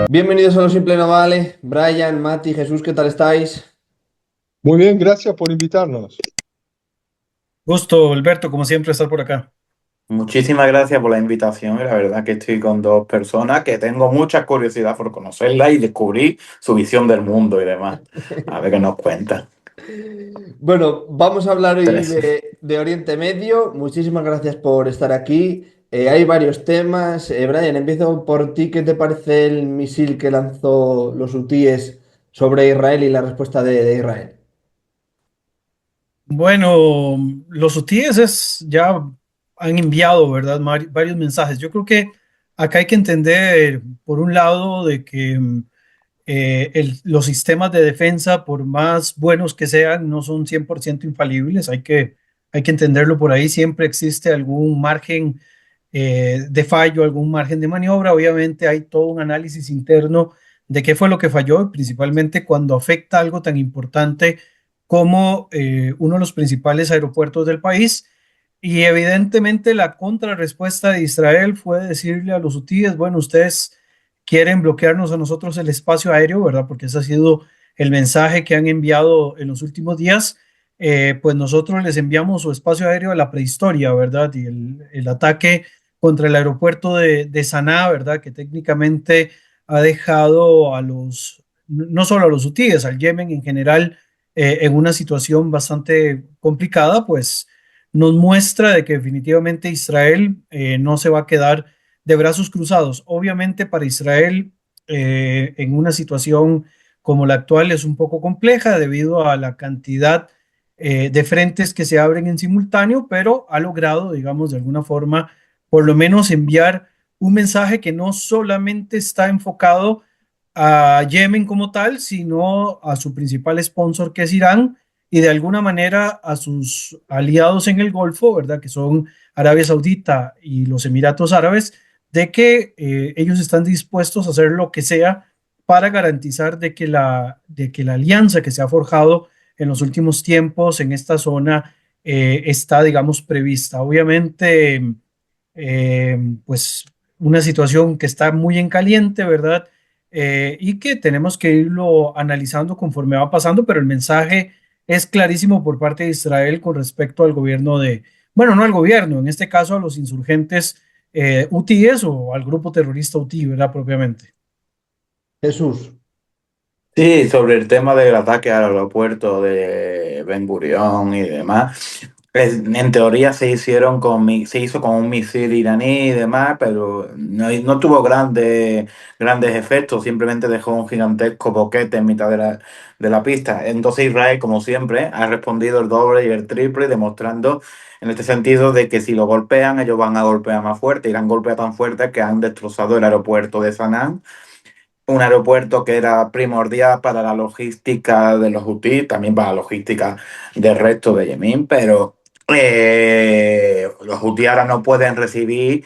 Bienvenidos a Lo Simple No Vale. Brian, Mati, Jesús, ¿qué tal estáis? Muy bien, gracias por invitarnos. Gusto, Alberto, como siempre, estar por acá. Muchísimas gracias por la invitación y la verdad que estoy con dos personas que tengo mucha curiosidad por conocerla y descubrir su visión del mundo y demás. A ver qué nos cuentan. Bueno, vamos a hablar hoy Tres. de Oriente Medio. Muchísimas gracias por estar aquí. Hay varios temas. Brian, empiezo por ti. ¿Qué te parece el misil que lanzó los hutíes sobre Israel y la respuesta de Israel? Bueno, los hutíes ya han enviado, ¿verdad? Varios mensajes. Yo creo que acá hay que entender, por un lado, de que los sistemas de defensa, por más buenos que sean, no son 100% infalibles. Hay que entenderlo por ahí. Siempre existe algún margen de fallo, algún margen de maniobra. Obviamente hay todo un análisis interno de qué fue lo que falló, principalmente cuando afecta algo tan importante como uno de los principales aeropuertos del país. Y evidentemente la contrarrespuesta de Israel fue decirle a los hutíes, bueno, ustedes quieren bloquearnos a nosotros el espacio aéreo, ¿verdad? Porque ese ha sido el mensaje que han enviado en los últimos días. Pues nosotros les enviamos su espacio aéreo a la prehistoria, ¿verdad? Y el ataque contra el aeropuerto de Saná, ¿verdad? Que técnicamente ha dejado no solo a los hutíes, al Yemen en general, en una situación bastante complicada, pues nos muestra de que definitivamente Israel no se va a quedar de brazos cruzados. Obviamente para Israel, en una situación como la actual, es un poco compleja debido a la cantidad de frentes que se abren en simultáneo, pero ha logrado, digamos, de alguna forma, por lo menos enviar un mensaje que no solamente está enfocado a Yemen como tal, sino a su principal sponsor, que es Irán, y de alguna manera a sus aliados en el Golfo, ¿verdad? Que son Arabia Saudita y los Emiratos Árabes, de que ellos están dispuestos a hacer lo que sea para garantizar de que la alianza que se ha forjado en los últimos tiempos en esta zona está, digamos, prevista. Obviamente, pues una situación que está muy en caliente, ¿verdad? Y que tenemos que irlo analizando conforme va pasando, pero el mensaje es clarísimo por parte de Israel con respecto al gobierno bueno, no al gobierno, en este caso a los insurgentes hutíes o al grupo terrorista hutí, ¿verdad? Propiamente. Jesús. Sí, sobre el tema del ataque al aeropuerto de Ben Gurión y demás. En teoría se hizo con un misil iraní y demás, pero no tuvo grandes efectos, simplemente dejó un gigantesco boquete en mitad de la pista. Entonces Israel, como siempre, ha respondido el doble y el triple, demostrando en este sentido de que si lo golpean, ellos van a golpear más fuerte. Irán golpea tan fuerte que han destrozado el aeropuerto de Sanaa, un aeropuerto que era primordial para la logística de los hutíes, también para la logística del resto de Yemen, pero los hutíes ahora no pueden recibir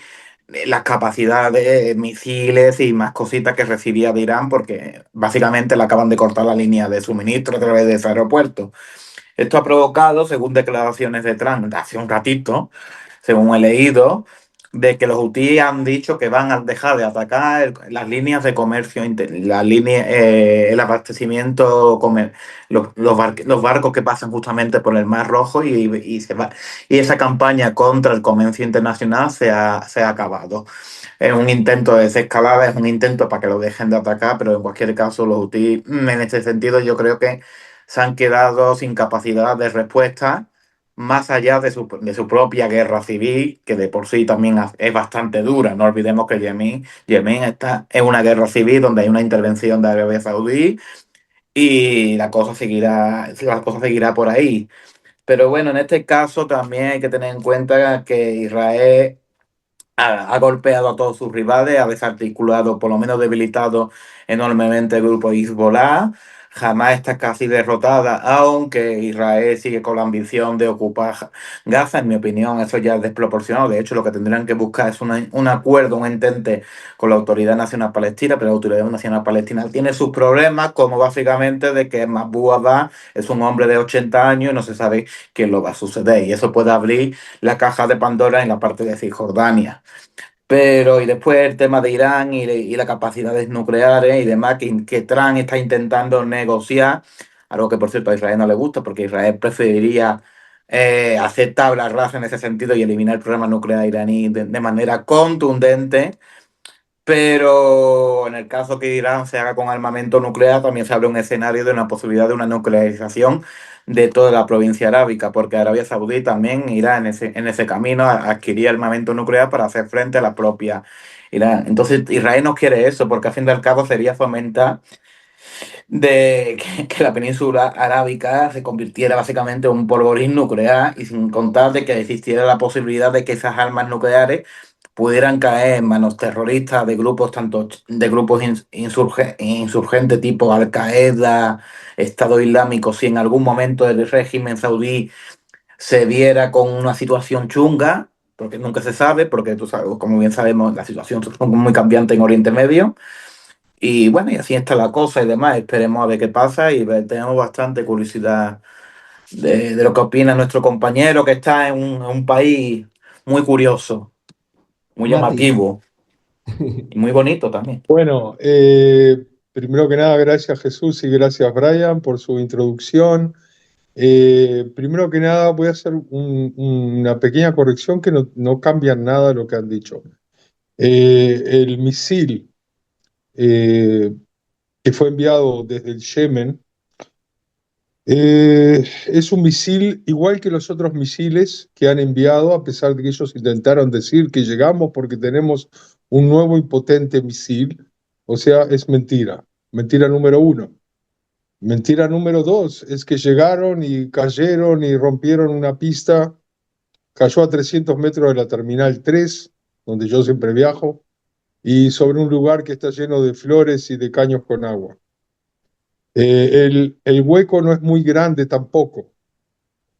las capacidades de misiles y más cositas que recibía de Irán porque básicamente le acaban de cortar la línea de suministro a través de ese aeropuerto. Esto ha provocado, según declaraciones de Trump hace un ratito, según he leído, de que los hutíes han dicho que van a dejar de atacar las líneas de comercio, el abastecimiento, los barcos que pasan justamente por el Mar Rojo y esa campaña contra el comercio internacional se ha acabado. Es un intento de desescalada, es un intento para que lo dejen de atacar, pero en cualquier caso los hutíes, en este sentido, yo creo que se han quedado sin capacidad de respuesta, más allá de su propia guerra civil, que de por sí también es bastante dura. No olvidemos que Yemen está en una guerra civil donde hay una intervención de Arabia Saudí y la cosa seguirá por ahí. Pero bueno, en este caso también hay que tener en cuenta que Israel ha golpeado a todos sus rivales, ha desarticulado, por lo menos debilitado enormemente el grupo Hezbollah. jamás está casi derrotada, aunque Israel sigue con la ambición de ocupar Gaza. En mi opinión, eso ya es desproporcionado. De hecho, lo que tendrían que buscar es un acuerdo, un entente con la Autoridad Nacional Palestina, pero la Autoridad Nacional Palestina tiene sus problemas, como básicamente de que Mahmoud Abbas es un hombre de 80 años y no se sabe qué lo va a suceder. Y eso puede abrir la caja de Pandora en la parte de Cisjordania. Pero, y después el tema de Irán y las capacidades nucleares y demás, que Trump está intentando negociar, algo que por cierto a Israel no le gusta, porque Israel preferiría hacer tabla rasa en ese sentido y eliminar el programa nuclear iraní de manera contundente. Pero en el caso que Irán se haga con armamento nuclear, también se abre un escenario de una posibilidad de una nuclearización de toda la provincia arábica, porque Arabia Saudí también irá en ese camino a adquirir armamento nuclear para hacer frente a la propia Irán. Entonces Israel no quiere eso, porque a fin de cabo sería fomentar que la península arábica se convirtiera básicamente en un polvorín nuclear y sin contar de que existiera la posibilidad de que esas armas nucleares pudieran caer en manos terroristas de grupos tanto de grupos insurgentes tipo Al Qaeda, Estado Islámico, si en algún momento el régimen saudí se viera con una situación chunga, porque nunca se sabe, porque tú sabes, como bien sabemos, la situación es muy cambiante en Oriente Medio. Y bueno, y así está la cosa y demás. Esperemos a ver qué pasa y tenemos bastante curiosidad de lo que opina nuestro compañero que está en un país muy curioso, muy Mati. llamativo y muy bonito también. Bueno, primero que nada, gracias Jesús y gracias Brian por su introducción. Primero que nada, voy a hacer una pequeña corrección que no cambia nada lo que han dicho. El misil que fue enviado desde el Yemen es un misil igual que los otros misiles que han enviado, a pesar de que ellos intentaron decir que llegamos porque tenemos un nuevo y potente misil. O sea, es mentira. Mentira número uno. Mentira número dos es que llegaron y cayeron y rompieron una pista. Cayó a 300 metros de la Terminal 3, donde yo siempre viajo, y sobre un lugar que está lleno de flores y de caños con agua. El hueco no es muy grande tampoco.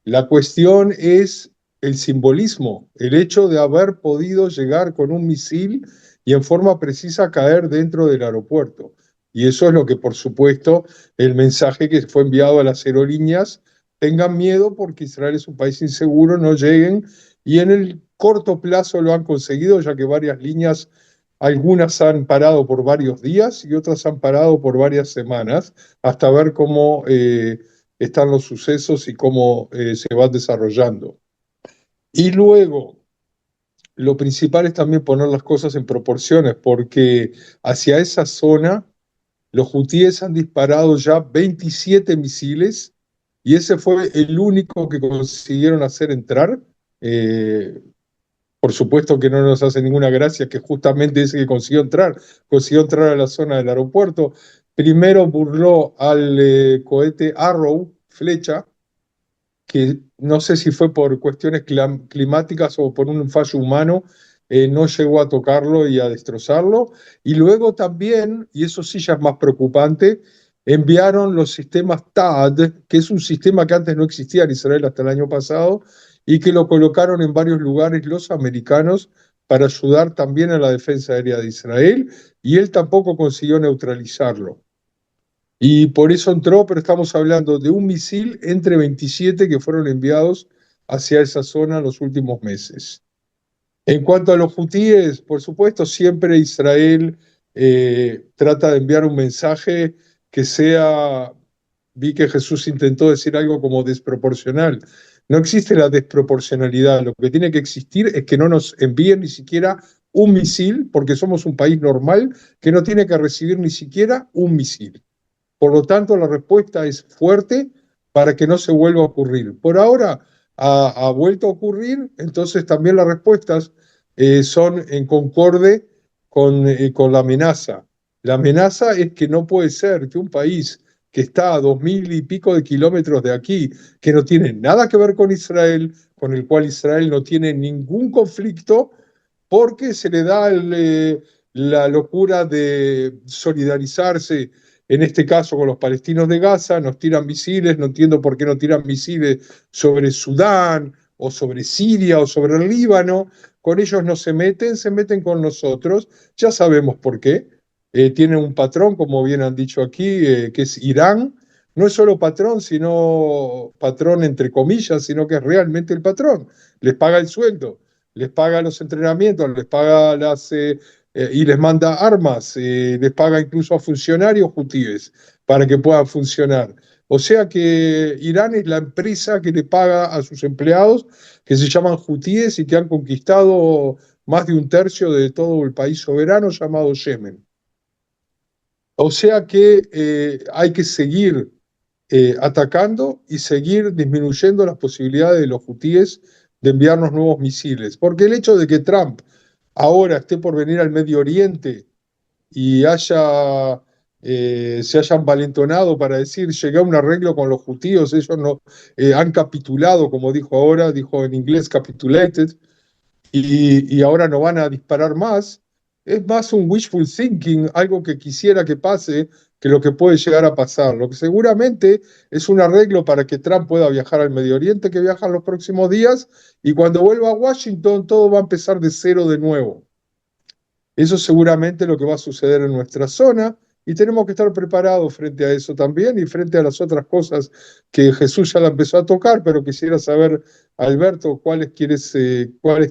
La cuestión es el simbolismo, el hecho de haber podido llegar con un misil y en forma precisa caer dentro del aeropuerto. Y eso es lo que, por supuesto, el mensaje que fue enviado a las aerolíneas: tengan miedo porque Israel es un país inseguro, no lleguen. Y en el corto plazo lo han conseguido, ya que varias líneas, algunas han parado por varios días y otras han parado por varias semanas, hasta ver cómo están los sucesos y cómo se van desarrollando. Y luego, lo principal es también poner las cosas en proporciones, porque hacia esa zona los hutíes han disparado ya 27 misiles y ese fue el único que consiguieron hacer entrar. Por supuesto que no nos hace ninguna gracia que justamente ese que consiguió entrar a la zona del aeropuerto. Primero burló al cohete Arrow, Flecha, que no sé si fue por cuestiones climáticas o por un fallo humano, no llegó a tocarlo y a destrozarlo. Y luego también, y eso sí ya es más preocupante, enviaron los sistemas THAAD, que es un sistema que antes no existía en Israel hasta el año pasado, y que lo colocaron en varios lugares los americanos para ayudar también a la defensa aérea de Israel, y él tampoco consiguió neutralizarlo. Y por eso entró, pero estamos hablando de un misil entre 27 que fueron enviados hacia esa zona en los últimos meses. En cuanto a los hutíes, por supuesto, siempre Israel trata de enviar un mensaje que sea, vi que Jesús intentó decir algo como desproporcional. No existe la desproporcionalidad, lo que tiene que existir es que no nos envíen ni siquiera un misil, porque somos un país normal que no tiene que recibir ni siquiera un misil. Por lo tanto, la respuesta es fuerte para que no se vuelva a ocurrir. Por ahora ha vuelto a ocurrir, entonces también las respuestas son en concorde con la amenaza. La amenaza es que no puede ser que un país que está a 2000 y pico de kilómetros de aquí, que no tiene nada que ver con Israel, con el cual Israel no tiene ningún conflicto, porque se le da la locura de solidarizarse en este caso con los palestinos de Gaza, nos tiran misiles, no entiendo por qué no tiran misiles sobre Sudán o sobre Siria o sobre el Líbano, con ellos no se meten con nosotros, ya sabemos por qué. Tienen un patrón, como bien han dicho aquí, que es Irán. No es solo patrón, sino patrón entre comillas, sino que es realmente el patrón. Les paga el sueldo, les paga los entrenamientos, les paga y les manda armas, les paga incluso a funcionarios hutíes para que puedan funcionar. O sea que Irán es la empresa que le paga a sus empleados, que se llaman hutíes y que han conquistado más de un tercio de todo el país soberano llamado Yemen. O sea que hay que seguir atacando y seguir disminuyendo las posibilidades de los hutíes de enviarnos nuevos misiles. Porque el hecho de que Trump ahora esté por venir al Medio Oriente y se hayan valentonado para decir llegué a un arreglo con los hutíes, ellos no han capitulado, como dijo ahora, dijo en inglés capitulated, y ahora no van a disparar más, es más un wishful thinking, algo que quisiera que pase, que lo que puede llegar a pasar. Lo que seguramente es un arreglo para que Trump pueda viajar al Medio Oriente, que viaja en los próximos días, y cuando vuelva a Washington todo va a empezar de cero de nuevo. Eso seguramente es lo que va a suceder en nuestra zona y tenemos que estar preparados frente a eso también y frente a las otras cosas que Jesús ya la empezó a tocar, pero quisiera saber, Alberto, cuáles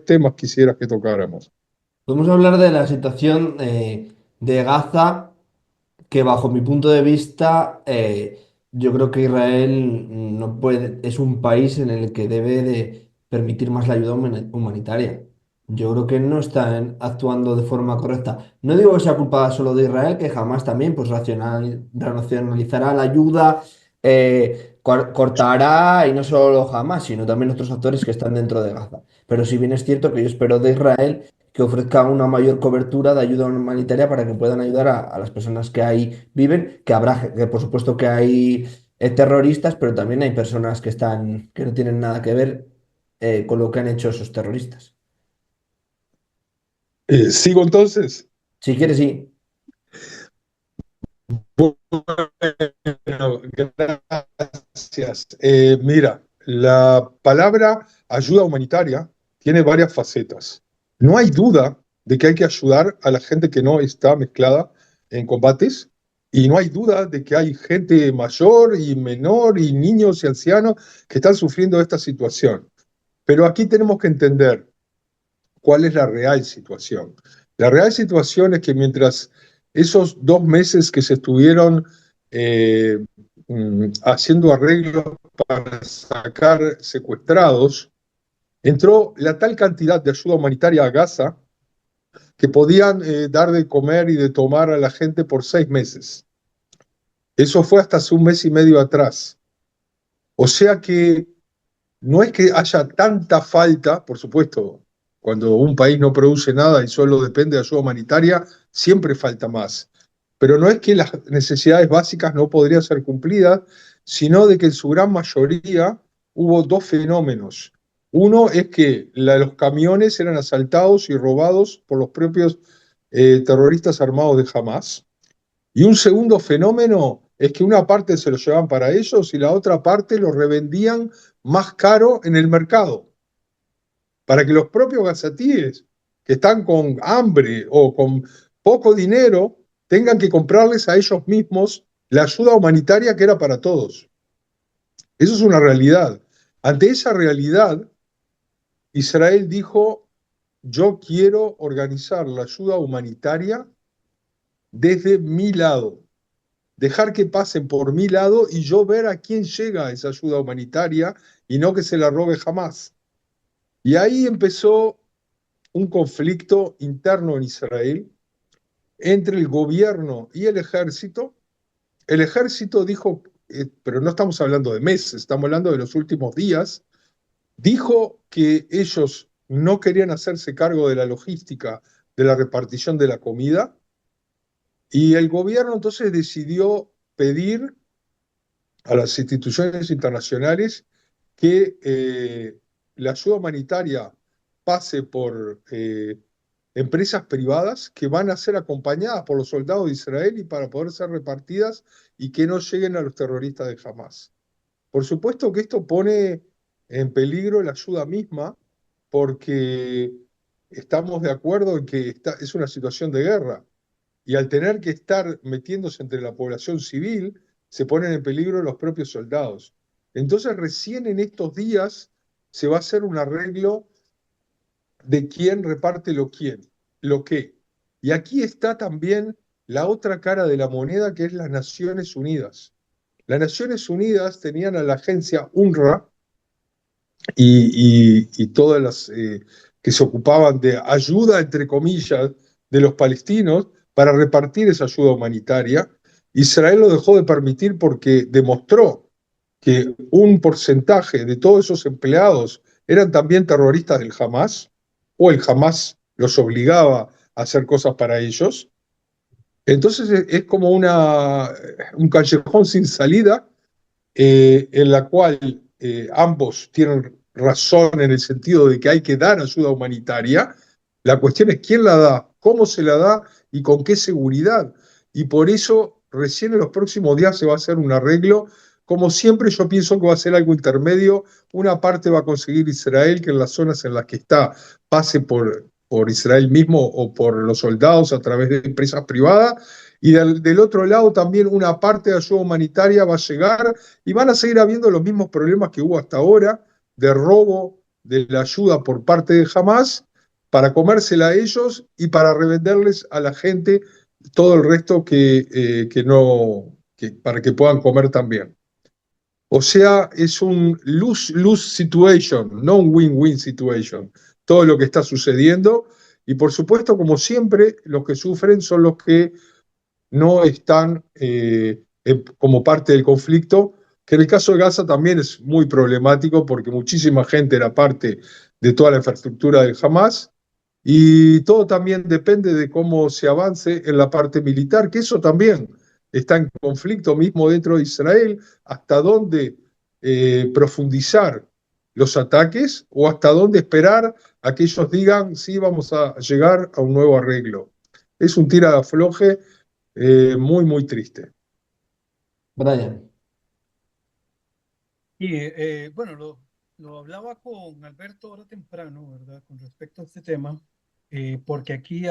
temas quisieras que tocáramos. Podemos hablar de la situación de Gaza, que bajo mi punto de vista, yo creo que Israel no puede, es un país en el que debe de permitir más la ayuda humanitaria. Yo creo que no están actuando de forma correcta. No digo que sea culpa solo de Israel, que jamás también pues, racionalizará la ayuda, cortará, y no solo jamás, sino también otros actores que están dentro de Gaza. Pero si bien es cierto que yo espero de Israel que ofrezca una mayor cobertura de ayuda humanitaria para que puedan ayudar a las personas que ahí viven, que habrá, que por supuesto que hay terroristas, pero también hay personas que están, que no tienen nada que ver con lo que han hecho esos terroristas. ¿Sigo entonces? Si quieres, sí. Bueno, gracias. Mira, la palabra ayuda humanitaria tiene varias facetas. No hay duda de que hay que ayudar a la gente que no está mezclada en combates y no hay duda de que hay gente mayor y menor y niños y ancianos que están sufriendo esta situación. Pero aquí tenemos que entender cuál es la real situación. La real situación es que mientras esos 2 meses que se estuvieron eh, haciendo arreglos para sacar secuestrados, entró la tal cantidad de ayuda humanitaria a Gaza que podían dar de comer y de tomar a la gente por 6 meses. Eso fue hasta hace un mes y medio atrás. O sea que no es que haya tanta falta, por supuesto, cuando un país no produce nada y solo depende de ayuda humanitaria, siempre falta más. Pero no es que las necesidades básicas no podrían ser cumplidas, sino de que en su gran mayoría hubo dos fenómenos. Uno es que los camiones eran asaltados y robados por los propios terroristas armados de Hamas. Y un segundo fenómeno es que una parte se lo llevaban para ellos y la otra parte lo revendían más caro en el mercado, para que los propios gazatíes que están con hambre o con poco dinero tengan que comprarles a ellos mismos la ayuda humanitaria que era para todos. Eso es una realidad. Ante esa realidad, Israel dijo, yo quiero organizar la ayuda humanitaria desde mi lado, dejar que pasen por mi lado y yo ver a quién llega esa ayuda humanitaria y no que se la robe jamás. Y ahí empezó un conflicto interno en Israel entre el gobierno y el ejército. El ejército dijo, pero no estamos hablando de meses, estamos hablando de los últimos días, dijo que ellos no querían hacerse cargo de la logística de la repartición de la comida y el gobierno entonces decidió pedir a las instituciones internacionales que la ayuda humanitaria pase por empresas privadas que van a ser acompañadas por los soldados de Israel y para poder ser repartidas y que no lleguen a los terroristas de Hamas. Por supuesto que esto pone en peligro la ayuda misma, porque estamos de acuerdo en que es una situación de guerra, y al tener que estar metiéndose entre la población civil, se ponen en peligro los propios soldados. Entonces recién en estos días se va a hacer un arreglo de quién reparte lo qué. Y aquí está también la otra cara de la moneda, que es las Naciones Unidas. Las Naciones Unidas tenían a la agencia UNRWA y todas las que se ocupaban de ayuda, entre comillas, de los palestinos para repartir esa ayuda humanitaria. Israel lo dejó de permitir porque demostró que un porcentaje de todos esos empleados eran también terroristas del Hamas, o el Hamas los obligaba a hacer cosas para ellos. Entonces es como un callejón sin salida, en la cual ambos tienen razón en el sentido de que hay que dar ayuda humanitaria. La cuestión es quién la da, cómo se la da y con qué seguridad. Y por eso recién en los próximos días se va a hacer un arreglo. Como siempre, yo pienso que va a ser algo intermedio. Una parte va a conseguir Israel, que en las zonas en las que está pase por Israel mismo o por los soldados a través de empresas privadas. Y del otro lado también una parte de ayuda humanitaria va a llegar, y van a seguir habiendo los mismos problemas que hubo hasta ahora, de robo de la ayuda por parte de Hamas, para comérsela a ellos y para revenderles a la gente todo el resto para que puedan comer también. O sea, es un lose-lose situation, no un win-win situation, todo lo que está sucediendo. Y por supuesto, como siempre, los que sufren son los que no están como parte del conflicto, que en el caso de Gaza también es muy problemático porque muchísima gente era parte de toda la infraestructura del Hamas, y todo también depende de cómo se avance en la parte militar, que eso también está en conflicto mismo dentro de Israel, hasta dónde profundizar los ataques o hasta dónde esperar a que ellos digan sí, vamos a llegar a un nuevo arreglo. Es un tira de afloje muy, muy triste. Brian. Y bueno, lo hablaba con Alberto ahora temprano, ¿verdad? Con respecto a este tema, porque aquí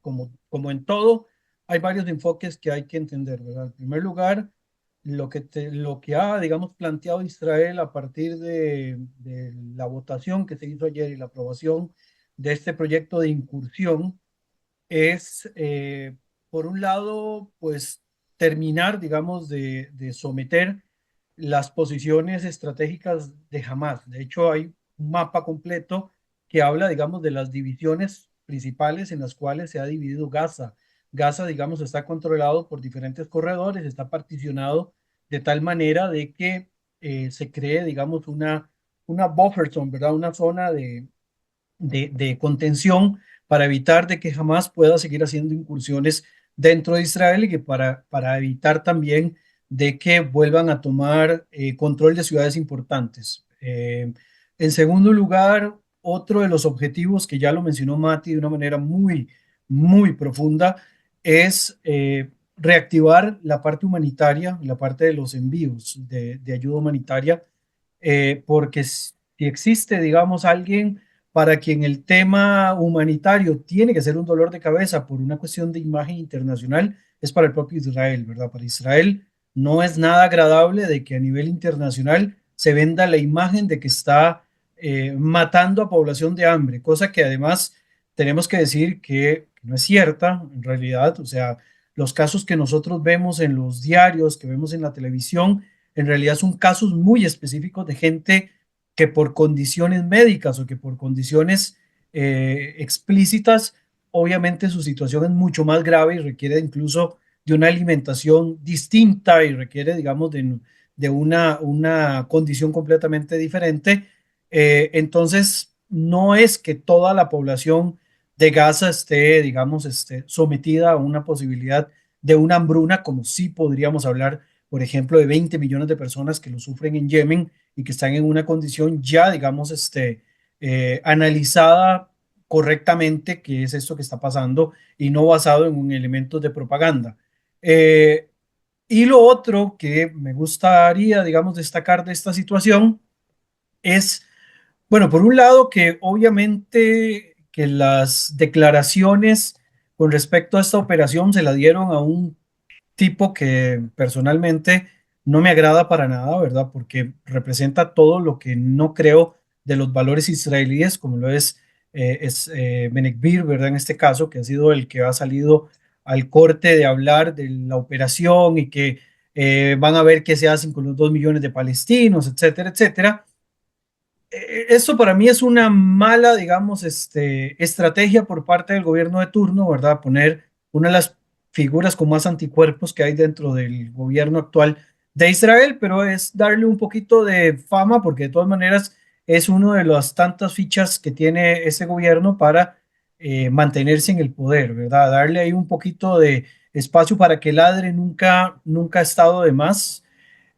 como en todo, hay varios enfoques que hay que entender, ¿verdad? En primer lugar, lo que ha, digamos, planteado Israel a partir de la votación que se hizo ayer y la aprobación de este proyecto de incursión es, por un lado, pues terminar, digamos, de someter las posiciones estratégicas de Hamas. De hecho, hay un mapa completo que habla, digamos, de las divisiones principales en las cuales se ha dividido Gaza. Gaza, digamos, está controlado por diferentes corredores, está particionado de tal manera de que se cree, digamos, una buffer zone, ¿verdad? Una zona de contención para evitar de que jamás pueda seguir haciendo incursiones dentro de Israel y que para evitar también de que vuelvan a tomar control de ciudades importantes. En segundo lugar, otro de los objetivos que ya lo mencionó Mati de una manera muy profunda es reactivar la parte humanitaria, la parte de los envíos de ayuda humanitaria, porque si existe, digamos, alguien para quien el tema humanitario tiene que ser un dolor de cabeza por una cuestión de imagen internacional, es para el propio Israel, ¿verdad? Para Israel no es nada agradable de que a nivel internacional se venda la imagen de que está matando a población de hambre, cosa que además tenemos que decir que no es cierta en realidad. O sea, los casos que nosotros vemos en los diarios, que vemos en la televisión, en realidad son casos muy específicos de gente que por condiciones médicas o que por condiciones explícitas, obviamente su situación es mucho más grave y requiere incluso de una alimentación distinta y requiere, digamos, de una condición completamente diferente. Entonces, no es que toda la población de Gaza esté, digamos, sometida a una posibilidad de una hambruna, como sí podríamos hablar, por ejemplo, de 20 millones de personas que lo sufren en Yemen y que están en una condición ya, digamos, analizada correctamente qué es esto que está pasando y no basado en un elemento de propaganda. Eh, y lo otro que me gustaría, digamos, destacar de esta situación es, bueno, por un lado que obviamente que las declaraciones con respecto a esta operación se la dieron a un tipo que personalmente no me agrada para nada, ¿verdad? Porque representa todo lo que no creo de los valores israelíes, como lo es Bene Gvir, ¿verdad? En este caso, que ha sido el que ha salido al corte de hablar de la operación y que van a ver qué se hacen con los 2 millones de palestinos, etcétera, etcétera. Esto para mí es una mala, digamos, estrategia por parte del gobierno de turno, ¿verdad? Poner una de las figuras con más anticuerpos que hay dentro del gobierno actual de Israel, pero es darle un poquito de fama porque de todas maneras es uno de las tantas fichas que tiene ese gobierno para mantenerse en el poder, ¿verdad? Darle ahí un poquito de espacio para que ladre nunca ha estado de más.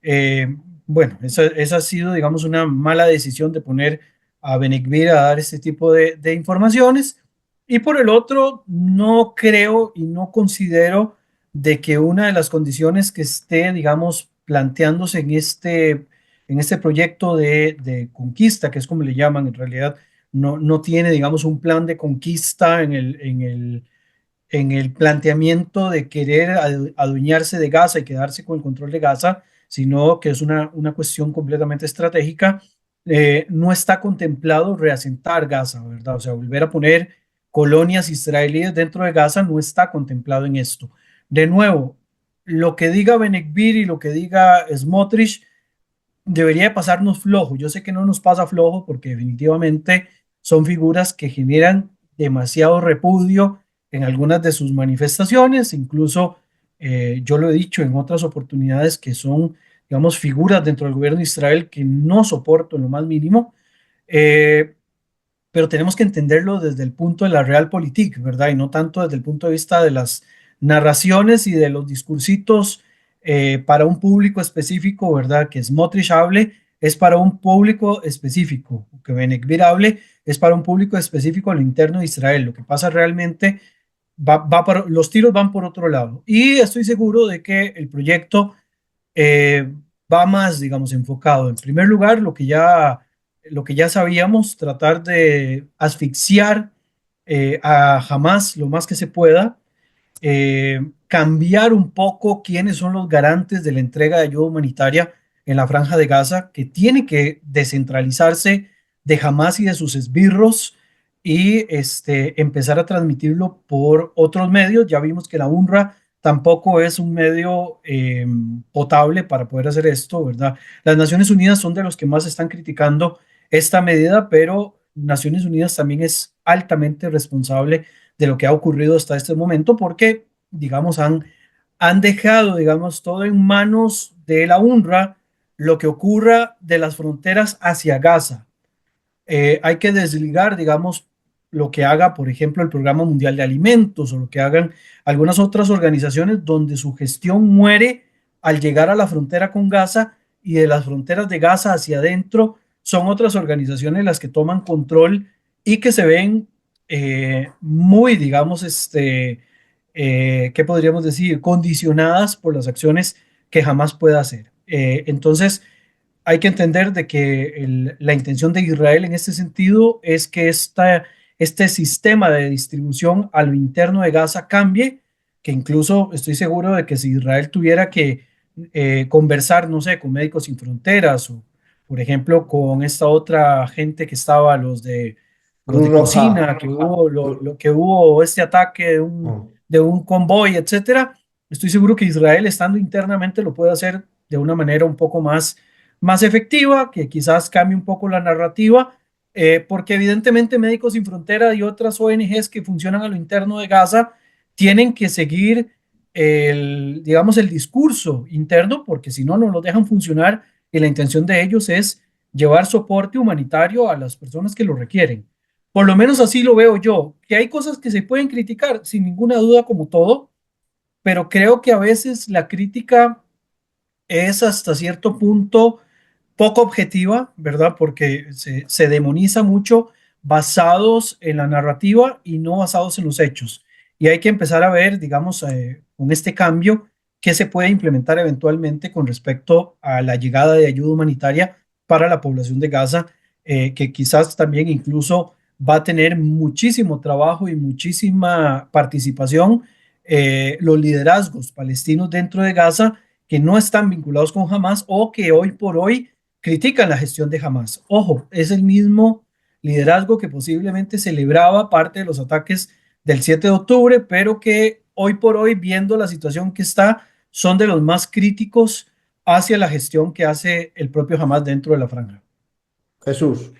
eh, bueno, esa ha sido, digamos, una mala decisión de poner a Benegvir a dar este tipo de informaciones. Y por el otro, no creo y no considero de que una de las condiciones que esté, digamos, planteándose en este proyecto de conquista, que es como le llaman en realidad, no tiene, digamos, un plan de conquista en el planteamiento de querer adueñarse de Gaza y quedarse con el control de Gaza, sino que es una cuestión completamente estratégica. No está contemplado reasentar Gaza, ¿verdad? O sea, volver a poner colonias israelíes dentro de Gaza no está contemplado en esto. De nuevo, lo que diga Benekvir y lo que diga Smotrich debería de pasarnos flojo. Yo sé que no nos pasa flojo porque definitivamente son figuras que generan demasiado repudio en algunas de sus manifestaciones, incluso yo lo he dicho en otras oportunidades que son, digamos, figuras dentro del gobierno de Israel que no soporto en lo más mínimo. Eh, pero tenemos que entenderlo desde el punto de la realpolitik, ¿verdad? Y no tanto desde el punto de vista de las narraciones y de los discursitos para un público específico, ¿verdad? Que Smotrich hable es para un público específico, que Benekvir hable es para un público específico a lo interno de Israel. Lo que pasa realmente los tiros van por otro lado. Y estoy seguro de que el proyecto eh, va más, digamos, enfocado. En primer lugar, lo que ya sabíamos, tratar de asfixiar a Hamas lo más que se pueda, cambiar un poco quiénes son los garantes de la entrega de ayuda humanitaria en la Franja de Gaza, que tiene que descentralizarse de Hamas y de sus esbirros y empezar a transmitirlo por otros medios. Ya vimos que la UNRWA tampoco es un medio potable para poder hacer esto, ¿verdad? Las Naciones Unidas son de los que más están criticando esta medida, pero Naciones Unidas también es altamente responsable de lo que ha ocurrido hasta este momento, porque, digamos, han dejado, digamos, todo en manos de la UNRWA, lo que ocurra de las fronteras hacia Gaza. Hay que desligar, digamos, lo que haga, por ejemplo, el Programa Mundial de Alimentos o lo que hagan algunas otras organizaciones donde su gestión muere al llegar a la frontera con Gaza y de las fronteras de Gaza hacia adentro son otras organizaciones las que toman control y que se ven muy, digamos, ¿qué podríamos decir? Condicionadas por las acciones que jamás pueda hacer. Entonces, hay que entender de que la intención de Israel en este sentido es que este sistema de distribución a lo interno de Gaza cambie, que incluso estoy seguro de que si Israel tuviera que conversar, no sé, con Médicos Sin Fronteras o, por ejemplo, con esta otra gente que estaba, los Cruz de Roja. cocina, que hubo, lo que hubo este ataque de un convoy, etcétera, estoy seguro que Israel, estando internamente, lo puede hacer de una manera un poco más efectiva, que quizás cambie un poco la narrativa, porque evidentemente Médicos Sin Frontera y otras ONGs que funcionan a lo interno de Gaza tienen que seguir digamos, el discurso interno, porque si no, no lo dejan funcionar y la intención de ellos es llevar soporte humanitario a las personas que lo requieren. Por lo menos así lo veo yo, que hay cosas que se pueden criticar, sin ninguna duda, como todo, pero creo que a veces la crítica es hasta cierto punto poco objetiva, ¿verdad? Porque se demoniza mucho basados en la narrativa y no basados en los hechos. Y hay que empezar a ver, digamos, con este cambio, qué se puede implementar eventualmente con respecto a la llegada de ayuda humanitaria para la población de Gaza, que quizás también incluso va a tener muchísimo trabajo y muchísima participación los liderazgos palestinos dentro de Gaza que no están vinculados con Hamas o que hoy por hoy critican la gestión de Hamas. Ojo, es el mismo liderazgo que posiblemente celebraba parte de los ataques del 7 de octubre, pero que hoy por hoy, viendo la situación que está, son de los más críticos hacia la gestión que hace el propio Hamas dentro de la franja. Jesús.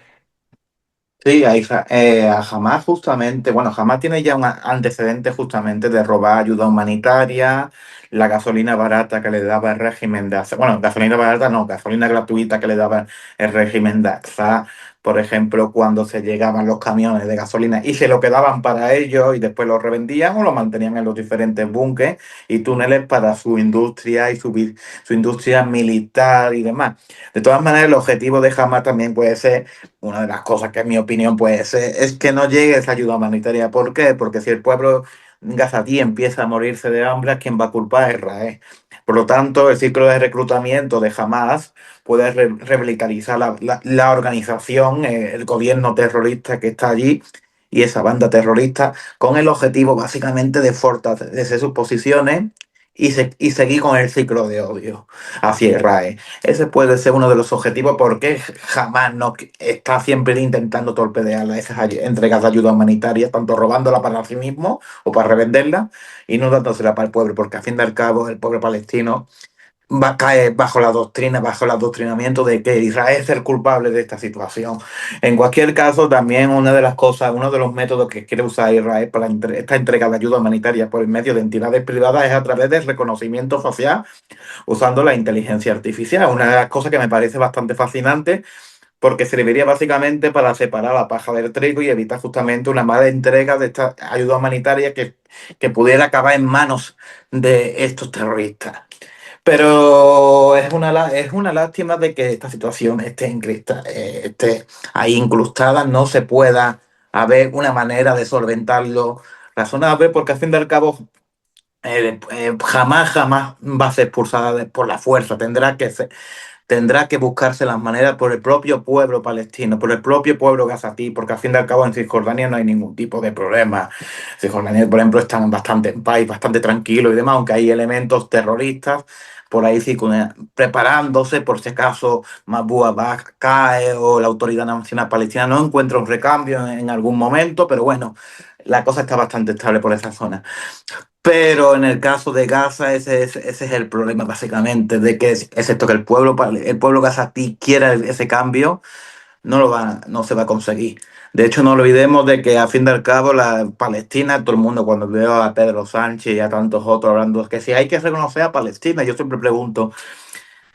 Sí, a Hamas justamente, bueno, Hamas tiene ya un antecedente justamente de robar ayuda humanitaria, la gasolina barata que le daba el régimen de Assad, bueno, gasolina barata no, gasolina gratuita que le daba el régimen de Assad, por ejemplo, cuando se llegaban los camiones de gasolina y se lo quedaban para ellos y después lo revendían o lo mantenían en los diferentes búnkeres y túneles para su industria y su industria militar y demás. De todas maneras, el objetivo de Hamas también puede ser una de las cosas que en mi opinión pues es que no llegue esa ayuda humanitaria. ¿Por qué? Porque si el pueblo gazatí empieza a morirse de hambre, ¿a quién va a culpar? A Israel. Por lo tanto, el ciclo de reclutamiento de Hamas puede revitalizar la organización, el gobierno terrorista que está allí y esa banda terrorista con el objetivo básicamente de fortalecer sus posiciones y seguir con el ciclo de odio hacia Israel. Ese puede ser uno de los objetivos porque jamás no está siempre intentando torpedear esas entregas de ayuda humanitaria, tanto robándola para sí mismo o para revenderla y no dándosela para el pueblo, porque a fin y al cabo el pueblo palestino va a caer bajo la doctrina, bajo el adoctrinamiento de que Israel es el culpable de esta situación. En cualquier caso, también una de las cosas, uno de los métodos que quiere usar Israel para esta entrega de ayuda humanitaria por el medio de entidades privadas es a través del reconocimiento facial usando la inteligencia artificial. Una de las cosas que me parece bastante fascinante porque serviría básicamente para separar la paja del trigo y evitar justamente una mala entrega de esta ayuda humanitaria que pudiera acabar en manos de estos terroristas. Pero es una lástima de que esta situación esté ahí incrustada, no se pueda haber una manera de solventarlo razonable, porque al fin y al cabo jamás va a ser expulsada por la fuerza, tendrá que buscarse las maneras por el propio pueblo palestino, por el propio pueblo gazatí, porque al fin y al cabo en Cisjordania no hay ningún tipo de problema. Cisjordania, por ejemplo, están bastante en paz, bastante tranquilo y demás, aunque hay elementos terroristas por ahí sí, preparándose por si acaso Mahmoud Abbas cae o la Autoridad Nacional Palestina no encuentra un recambio en algún momento, pero bueno, la cosa está bastante estable por esa zona. Pero en el caso de Gaza, ese es el problema básicamente, de que excepto que el pueblo gazatí quiera ese cambio, no se va a conseguir. De hecho, no olvidemos de que a fin de al cabo la Palestina, todo el mundo cuando veo a Pedro Sánchez y a tantos otros hablando que si hay que reconocer a Palestina, yo siempre pregunto,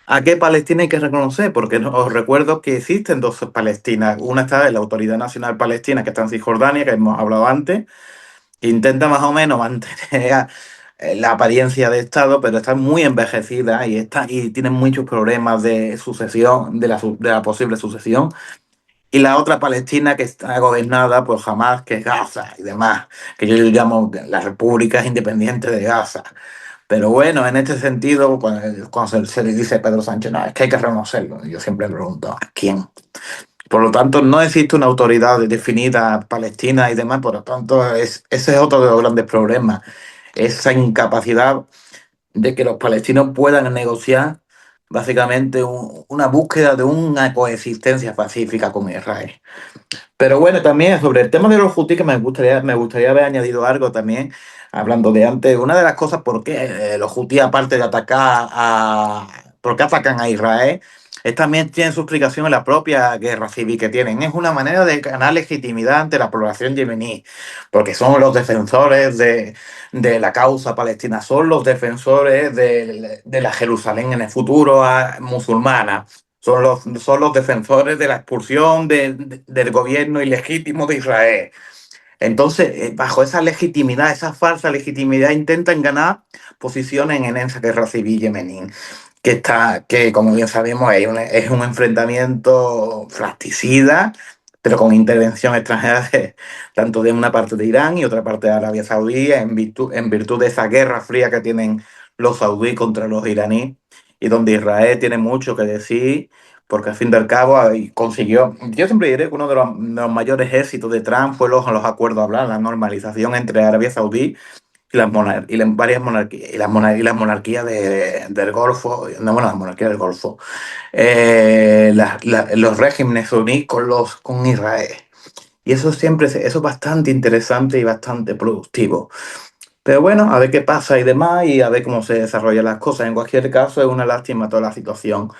¿a qué Palestina hay que reconocer? Porque os recuerdo que existen dos Palestinas. Una está en la Autoridad Nacional Palestina, que está en Cisjordania, que hemos hablado antes, intenta más o menos mantener la apariencia de Estado, pero está muy envejecida y tiene muchos problemas de sucesión, de la posible sucesión. Y la otra Palestina que está gobernada por Hamas, que es Gaza y demás, que yo llamo las repúblicas independientes de Gaza. Pero bueno, en este sentido, cuando se le dice a Pedro Sánchez, no, es que hay que reconocerlo. Yo siempre me pregunto, ¿a quién? Por lo tanto, no existe una autoridad definida palestina y demás, por lo tanto, ese es otro de los grandes problemas, esa incapacidad de que los palestinos puedan negociar básicamente una búsqueda de una coexistencia pacífica con Israel. Pero bueno, también sobre el tema de los hutíes, que me gustaría haber añadido algo también, hablando de antes, una de las cosas por qué los hutíes, aparte de por qué atacan a Israel, es también tienen su explicación en la propia guerra civil que tienen. Es una manera de ganar legitimidad ante la población yemení, porque son los defensores de la causa palestina, son los defensores de la Jerusalén en el futuro musulmana. Son los defensores de la expulsión del gobierno ilegítimo de Israel. Entonces, bajo esa legitimidad, esa falsa legitimidad, intentan ganar posiciones en esa guerra civil yemení, que como bien sabemos, es un enfrentamiento fratricida, pero con intervención extranjera tanto de una parte de Irán y otra parte de Arabia Saudí, en virtud de esa guerra fría que tienen los saudíes contra los iraníes, y donde Israel tiene mucho que decir, porque al fin y al cabo consiguió, yo siempre diré que uno de los mayores éxitos de Trump fue los acuerdos de hablar, la normalización entre Arabia Saudí y las varias monarquías, y las monarquías del Golfo, no, bueno, las monarquías del Golfo, los regímenes suníes con Israel. Y eso eso es bastante interesante y bastante productivo. Pero bueno, a ver qué pasa y demás, y a ver cómo se desarrollan las cosas. En cualquier caso, es una lástima toda la situación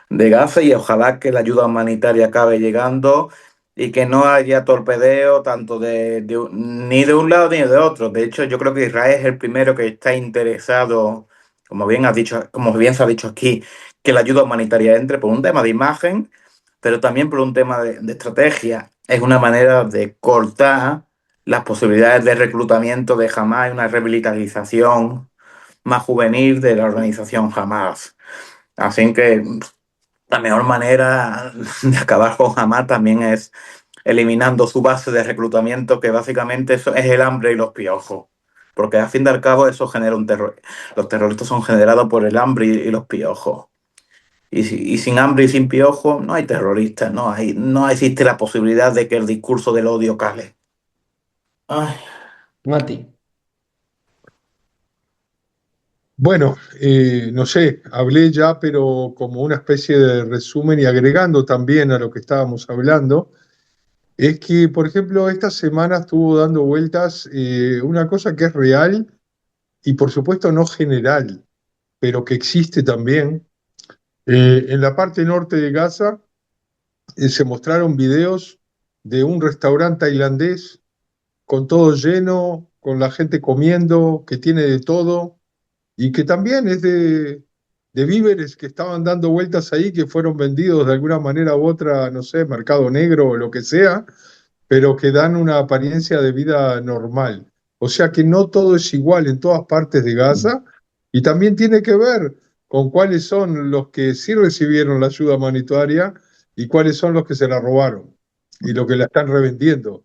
de Gaza, y ojalá que la ayuda humanitaria acabe llegando y que no haya torpedeo tanto ni de un lado ni de otro. De hecho, yo creo que Israel es el primero que está interesado, como bien has dicho, como bien se ha dicho aquí, que la ayuda humanitaria entre por un tema de imagen, pero también por un tema de estrategia. Es una manera de cortar las posibilidades de reclutamiento de Hamas y una revitalización más juvenil de la organización Hamas. Así que la mejor manera de acabar con Hamas también es eliminando su base de reclutamiento, que básicamente eso es el hambre y los piojos. Porque al fin y al cabo eso genera un terror. Los terroristas son generados por el hambre y los piojos. Y sin hambre y sin piojos no hay terroristas, no existe la posibilidad de que el discurso del odio cale. Ay. Mati. Bueno, no sé, hablé ya, pero como una especie de resumen y agregando también a lo que estábamos hablando, es que, por ejemplo, esta semana estuvo dando vueltas una cosa que es real y por supuesto no general, pero que existe también. En la parte norte de Gaza se mostraron videos de un restaurante tailandés con todo lleno, con la gente comiendo, que tiene de todo y que también es de víveres que estaban dando vueltas ahí, que fueron vendidos de alguna manera u otra, no sé, mercado negro o lo que sea, pero que dan una apariencia de vida normal. O sea que no todo es igual en todas partes de Gaza y también tiene que ver con cuáles son los que sí recibieron la ayuda humanitaria y cuáles son los que se la robaron y los que la están revendiendo.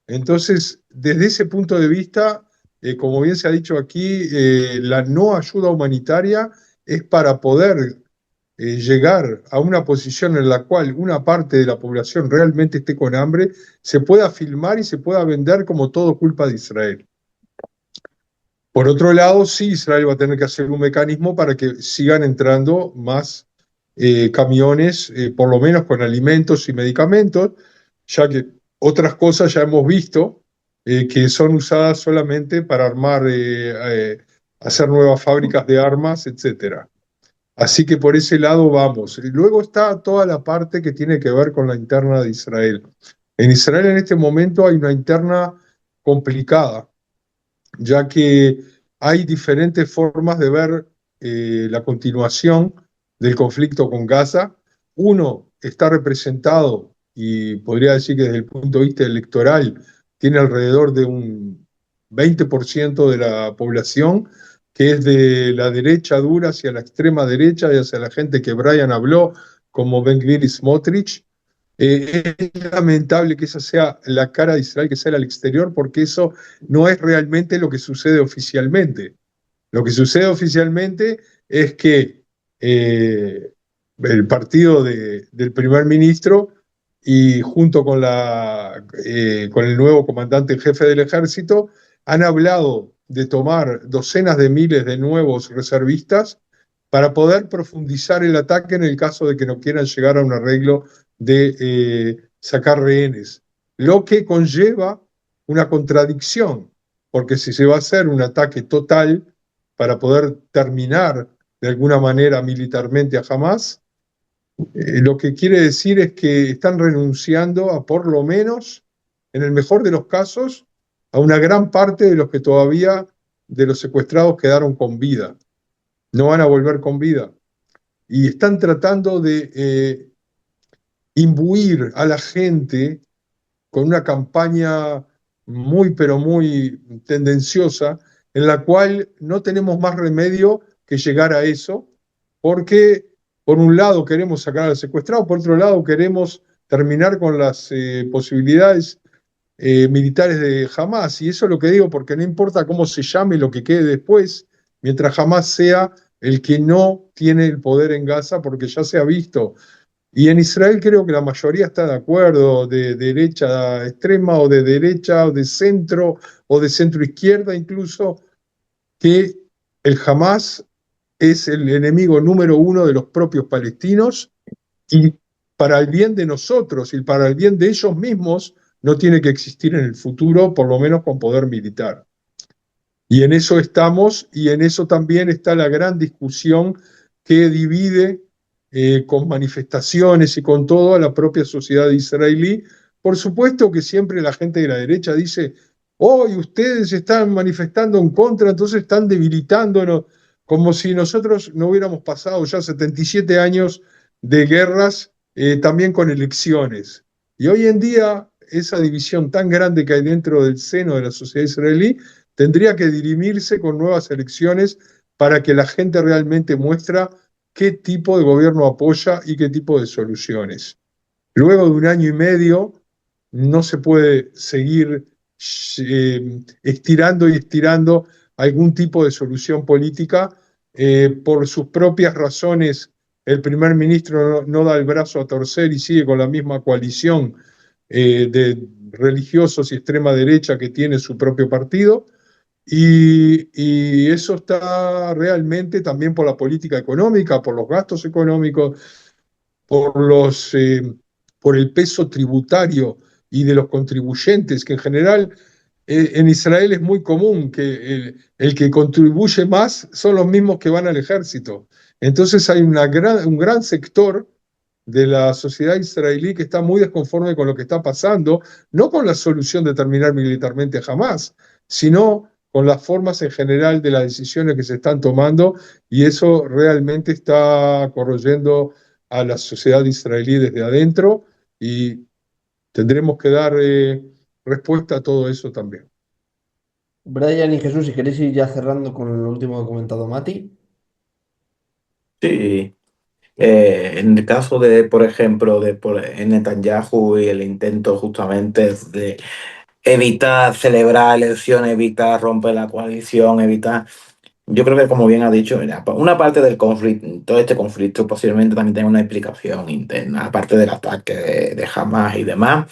Entonces, desde ese punto de vista, como bien se ha dicho aquí, la no ayuda humanitaria es para poder llegar a una posición en la cual una parte de la población realmente esté con hambre, se pueda filmar y se pueda vender como todo culpa de Israel. Por otro lado, sí, Israel va a tener que hacer un mecanismo para que sigan entrando más camiones, por lo menos con alimentos y medicamentos, ya que otras cosas ya hemos visto que son usadas solamente para hacer nuevas fábricas de armas, etcétera. Así que por ese lado vamos. Y luego está toda la parte que tiene que ver con la interna de Israel. En Israel en este momento hay una interna complicada, ya que hay diferentes formas de ver la continuación del conflicto con Gaza. Uno está representado, y podría decir que desde el punto de vista electoral, tiene alrededor de un 20% de la población, que es de la derecha dura hacia la extrema derecha y hacia la gente que Brian habló, como Ben Gvir y Smotrich. Es lamentable que esa sea la cara de Israel, que sea al exterior, porque eso no es realmente lo que sucede oficialmente. Lo que sucede oficialmente es que el partido del primer ministro y junto con el nuevo comandante en jefe del ejército han hablado de tomar docenas de miles de nuevos reservistas para poder profundizar el ataque en el caso de que no quieran llegar a un arreglo de sacar rehenes, lo que conlleva una contradicción, porque si se va a hacer un ataque total para poder terminar de alguna manera militarmente a Hamas, lo que quiere decir es que están renunciando a, por lo menos, en el mejor de los casos, a una gran parte de los que todavía de los secuestrados quedaron con vida. No van a volver con vida. Y están tratando de imbuir a la gente con una campaña muy, pero muy tendenciosa, en la cual no tenemos más remedio que llegar a eso, porque por un lado queremos sacar al secuestrado, por otro lado queremos terminar con las posibilidades militares de Hamas. Y eso es lo que digo, porque no importa cómo se llame lo que quede después, mientras Hamas sea el que no tiene el poder en Gaza, porque ya se ha visto. Y en Israel creo que la mayoría está de acuerdo, de derecha extrema o de derecha o de centro izquierda incluso, que el Hamas es el enemigo número uno de los propios palestinos y para el bien de nosotros y para el bien de ellos mismos no tiene que existir en el futuro, por lo menos con poder militar. Y en eso estamos y en eso también está la gran discusión que divide con manifestaciones y con todo a la propia sociedad israelí. Por supuesto que siempre la gente de la derecha dice, hoy ustedes están manifestando en contra, entonces están debilitándonos, como si nosotros no hubiéramos pasado ya 77 años de guerras, también con elecciones. Y hoy en día esa división tan grande que hay dentro del seno de la sociedad israelí tendría que dirimirse con nuevas elecciones para que la gente realmente muestre qué tipo de gobierno apoya y qué tipo de soluciones. Luego de un año y medio no se puede seguir estirando y estirando algún tipo de solución política. Por sus propias razones, el primer ministro no da el brazo a torcer y sigue con la misma coalición de religiosos y extrema derecha que tiene su propio partido. Y eso está realmente también por la política económica, por los gastos económicos, por por el peso tributario y de los contribuyentes, que en general en Israel es muy común que el que contribuye más son los mismos que van al ejército. Entonces hay un gran sector de la sociedad israelí que está muy desconforme con lo que está pasando, no con la solución de terminar militarmente jamás, sino con las formas en general de las decisiones que se están tomando, y eso realmente está corroyendo a la sociedad israelí desde adentro, y tendremos que dar respuesta a todo eso también. Brian y Jesús, si queréis ir ya cerrando con lo último que ha comentado Mati. Sí. En el caso de, por ejemplo, en Netanyahu y el intento justamente de evitar celebrar elecciones, evitar romper la coalición, evitar. Yo creo que, como bien ha dicho, mira, una parte del conflicto, todo este conflicto posiblemente también tenga una explicación interna, aparte del ataque de Hamas y demás.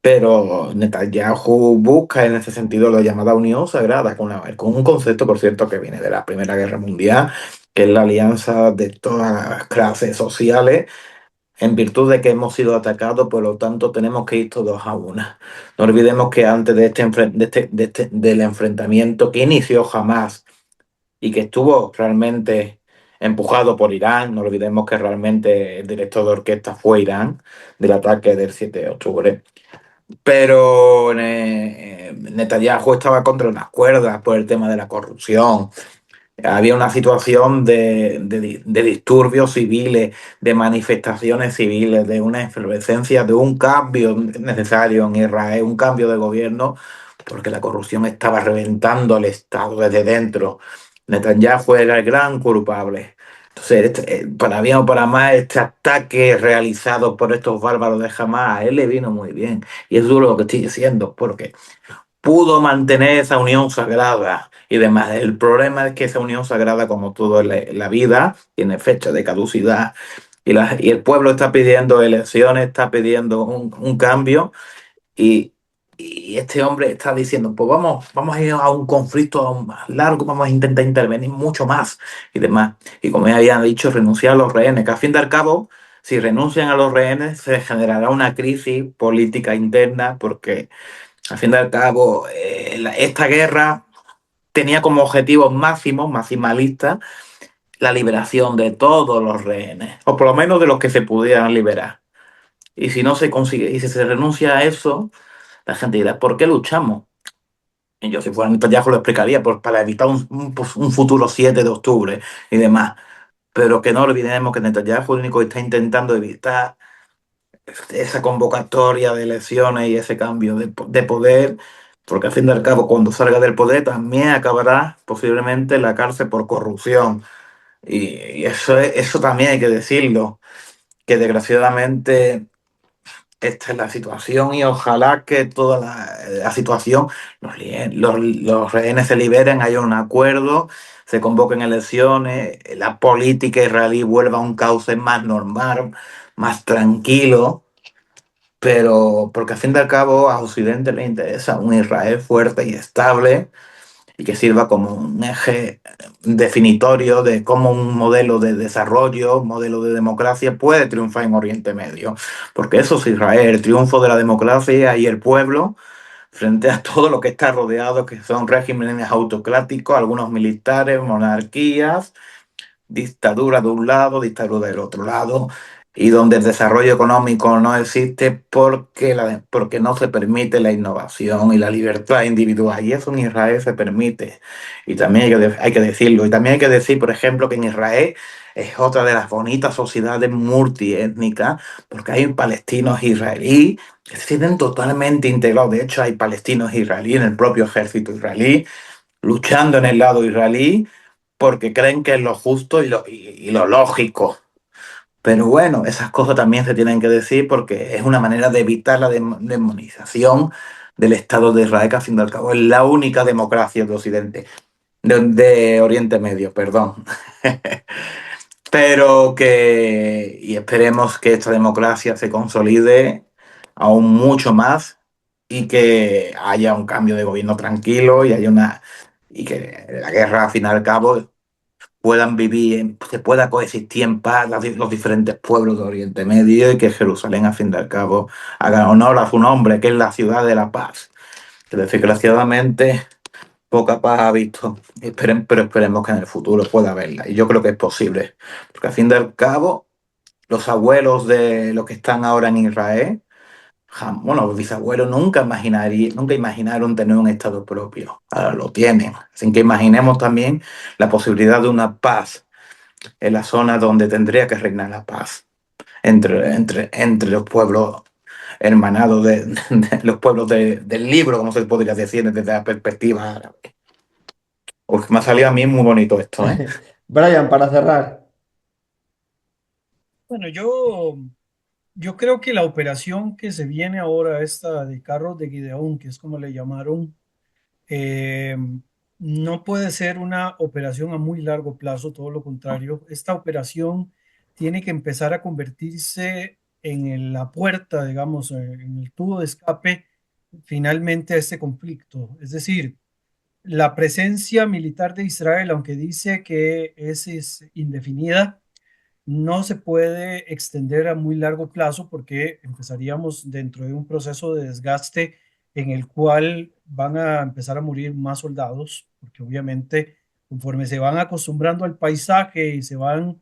Pero Netanyahu busca en ese sentido la llamada unión sagrada, con un concepto, por cierto, que viene de la Primera Guerra Mundial, que es la alianza de todas las clases sociales, en virtud de que hemos sido atacados, por lo tanto tenemos que ir todos a una. No olvidemos que antes del enfrentamiento que inició Hamas y que estuvo realmente empujado por Irán, no olvidemos que realmente el director de orquesta fue Irán, del ataque del 7 de octubre. Pero Netanyahu estaba contra las cuerdas por el tema de la corrupción. Había una situación de disturbios civiles, de manifestaciones civiles, de una efervescencia, de un cambio necesario en Israel, un cambio de gobierno, porque la corrupción estaba reventando el Estado desde dentro. Netanyahu era el gran culpable. Entonces, para bien o para mal, este ataque realizado por estos bárbaros de Hamas, a él le vino muy bien. Y es duro lo que estoy diciendo, porque pudo mantener esa unión sagrada y demás. El problema es que esa unión sagrada, como todo en la vida, tiene fecha de caducidad y el pueblo está pidiendo elecciones, está pidiendo un cambio y, y este hombre está diciendo, pues vamos a ir a un conflicto aún más largo, vamos a intentar intervenir mucho más y demás. Y como ya habían dicho, renunciar a los rehenes, que a fin de al cabo, si renuncian a los rehenes, se generará una crisis política interna porque al fin y al cabo, esta guerra tenía como objetivos máximos, maximalistas, la liberación de todos los rehenes, o por lo menos de los que se pudieran liberar. Y si no se consigue, y si se renuncia a eso, la gente dirá, ¿por qué luchamos? Y yo, si fuera Netanyahu, lo explicaría, pues para evitar un futuro 7 de octubre y demás. Pero que no olvidemos que Netanyahu lo único que está intentando evitar esa convocatoria de elecciones y ese cambio de poder, porque al fin y al cabo, cuando salga del poder, también acabará posiblemente en la cárcel por corrupción. Y eso también hay que decirlo, que desgraciadamente esta es la situación y ojalá que toda la situación, los rehenes se liberen, haya un acuerdo, se convoquen elecciones, la política israelí vuelva a un cauce más normal, más tranquilo, pero porque al fin y al cabo a Occidente le interesa un Israel fuerte y estable y que sirva como un eje definitorio de cómo un modelo de desarrollo, un modelo de democracia puede triunfar en Oriente Medio. Porque eso es Israel, el triunfo de la democracia y el pueblo frente a todo lo que está rodeado, que son regímenes autocráticos, algunos militares, monarquías, dictadura de un lado, dictadura del otro lado, y donde el desarrollo económico no existe porque no se permite la innovación y la libertad individual. Y eso en Israel se permite. Y también hay que decirlo. Y también hay que decir, por ejemplo, que en Israel es otra de las bonitas sociedades multiétnicas, porque hay palestinos israelíes que se sienten totalmente integrados. De hecho, hay palestinos israelíes en el propio ejército israelí, luchando en el lado israelí porque creen que es lo justo y lo lógico. Pero bueno, esas cosas también se tienen que decir porque es una manera de evitar la demonización del Estado de Israel, que al fin y al cabo es la única democracia de Occidente, de Oriente Medio, perdón. Pero que, y esperemos que esta democracia se consolide aún mucho más y que haya un cambio de gobierno tranquilo y que la guerra, al fin y al cabo, puedan vivir, se pueda coexistir en paz los diferentes pueblos de Oriente Medio y que Jerusalén, al fin y al cabo, haga honor a su nombre, que es la ciudad de la paz. Que desgraciadamente poca paz ha visto, pero esperemos que en el futuro pueda haberla. Y yo creo que es posible, porque al fin y al cabo, los abuelos de los que están ahora en Israel, bueno, los bisabuelos nunca imaginaron tener un Estado propio. Ahora lo tienen. Así que imaginemos también la posibilidad de una paz en la zona donde tendría que reinar la paz entre los pueblos hermanados de los pueblos del libro, como se podría decir desde la perspectiva árabe. Porque me ha salido a mí muy bonito esto, ¿eh? Brian, para cerrar. Bueno, yo creo que la operación que se viene ahora, esta de carros de Gideón, que es como le llamaron, eh, no puede ser una operación a muy largo plazo, todo lo contrario. Esta operación tiene que empezar a convertirse en la puerta, digamos, en el tubo de escape finalmente a este conflicto. Es decir, la presencia militar de Israel, aunque dice que es indefinida, no se puede extender a muy largo plazo porque empezaríamos dentro de un proceso de desgaste en el cual van a empezar a morir más soldados, porque obviamente conforme se van acostumbrando al paisaje y se van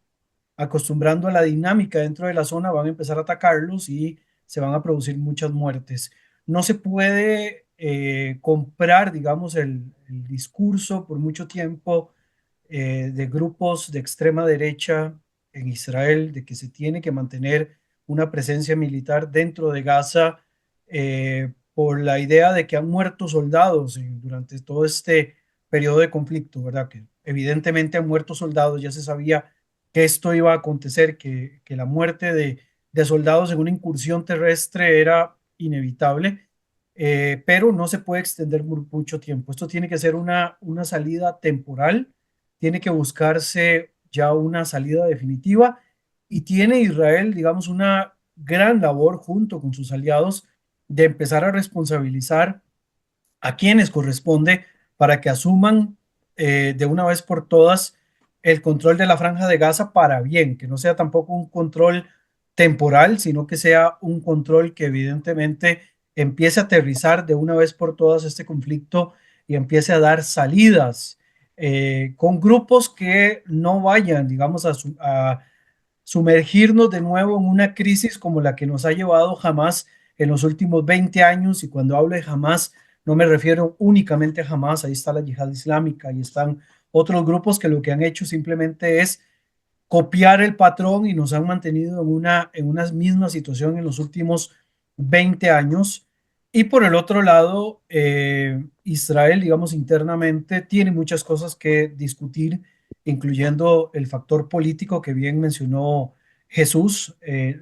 acostumbrando a la dinámica dentro de la zona, van a empezar a atacarlos y se van a producir muchas muertes. No se puede comprar, digamos, el discurso por mucho tiempo de grupos de extrema derecha en Israel, de que se tiene que mantener una presencia militar dentro de Gaza por la idea de que han muerto soldados durante todo este periodo de conflicto, ¿verdad? Que evidentemente han muerto soldados, ya se sabía que esto iba a acontecer, que la muerte de soldados en una incursión terrestre era inevitable, pero no se puede extender mucho tiempo. Esto tiene que ser una salida temporal, tiene que buscarse ya una salida definitiva y tiene Israel, digamos, una gran labor junto con sus aliados de empezar a responsabilizar a quienes corresponde para que asuman de una vez por todas el control de la franja de Gaza para bien, que no sea tampoco un control temporal, sino que sea un control que evidentemente empiece a aterrizar de una vez por todas este conflicto y empiece a dar salidas con grupos que no vayan, digamos, a sumergirnos de nuevo en una crisis como la que nos ha llevado Hamas en los últimos 20 años. Y cuando hablo de Hamas, no me refiero únicamente a Hamas, ahí está la yihad islámica, y están otros grupos que lo que han hecho simplemente es copiar el patrón y nos han mantenido en una misma situación en los últimos 20 años. Y por el otro lado, Israel, digamos, internamente tiene muchas cosas que discutir, incluyendo el factor político que bien mencionó Jesús.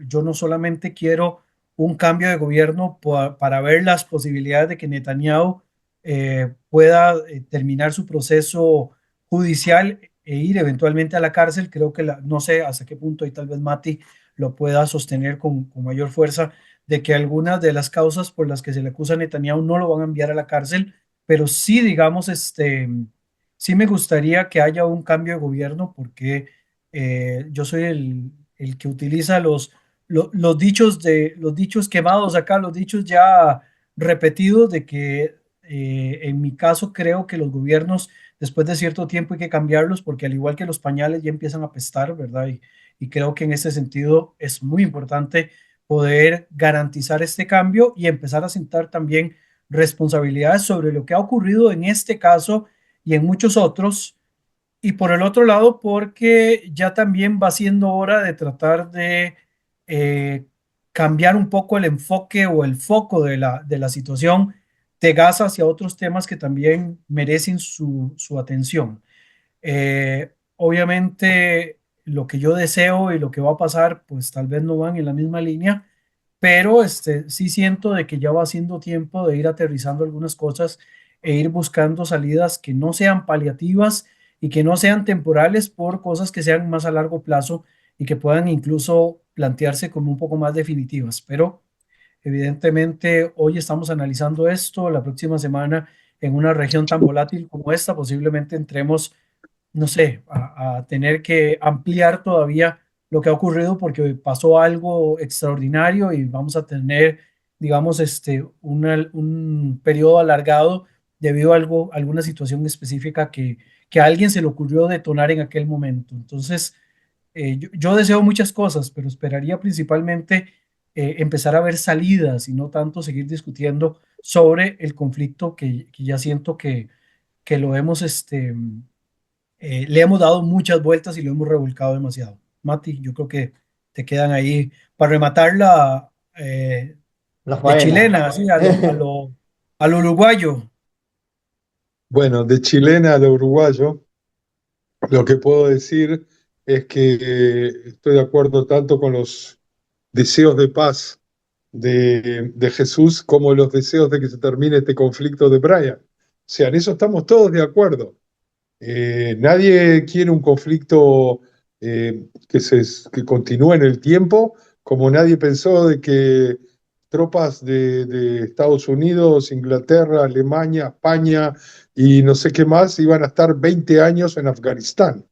Yo no solamente quiero un cambio de gobierno para ver las posibilidades de que Netanyahu pueda terminar su proceso judicial e ir eventualmente a la cárcel. Creo que no sé hasta qué punto, y tal vez Mati lo pueda sostener con mayor fuerza, de que algunas de las causas por las que se le acusa a Netanyahu no lo van a enviar a la cárcel, pero sí, digamos, sí me gustaría que haya un cambio de gobierno porque yo soy el que utiliza los dichos los dichos quemados acá, los dichos ya repetidos de que en mi caso creo que los gobiernos después de cierto tiempo hay que cambiarlos porque al igual que los pañales ya empiezan a apestar, ¿verdad? Y creo que en ese sentido es muy importante poder garantizar este cambio y empezar a sentar también responsabilidades sobre lo que ha ocurrido en este caso y en muchos otros. Y por el otro lado, porque ya también va siendo hora de tratar de eh, cambiar un poco el enfoque o el foco de la situación de Gaza hacia otros temas que también merecen su atención. Obviamente, lo que yo deseo y lo que va a pasar, pues tal vez no van en la misma línea, pero sí siento de que ya va siendo tiempo de ir aterrizando algunas cosas e ir buscando salidas que no sean paliativas y que no sean temporales por cosas que sean más a largo plazo y que puedan incluso plantearse como un poco más definitivas. Pero evidentemente hoy estamos analizando esto, la próxima semana en una región tan volátil como esta posiblemente entremos, no sé, a tener que ampliar todavía lo que ha ocurrido porque pasó algo extraordinario y vamos a tener, digamos, un periodo alargado debido a alguna situación específica que a alguien se le ocurrió detonar en aquel momento. Entonces, yo deseo muchas cosas, pero esperaría principalmente empezar a ver salidas y no tanto seguir discutiendo sobre el conflicto que ya siento que lo hemos, le hemos dado muchas vueltas y lo hemos revolcado demasiado. Mati, yo creo que te quedan ahí para rematarla La de faena. chilena, así a lo uruguayo. Bueno, de chilena a lo uruguayo, lo que puedo decir es que estoy de acuerdo tanto con los deseos de paz de Jesús como los deseos de que se termine este conflicto de Brian. O sea, en eso estamos todos de acuerdo. Nadie quiere un conflicto que continúe en el tiempo, como nadie pensó de que tropas de Estados Unidos, Inglaterra, Alemania, España y no sé qué más iban a estar 20 años en Afganistán.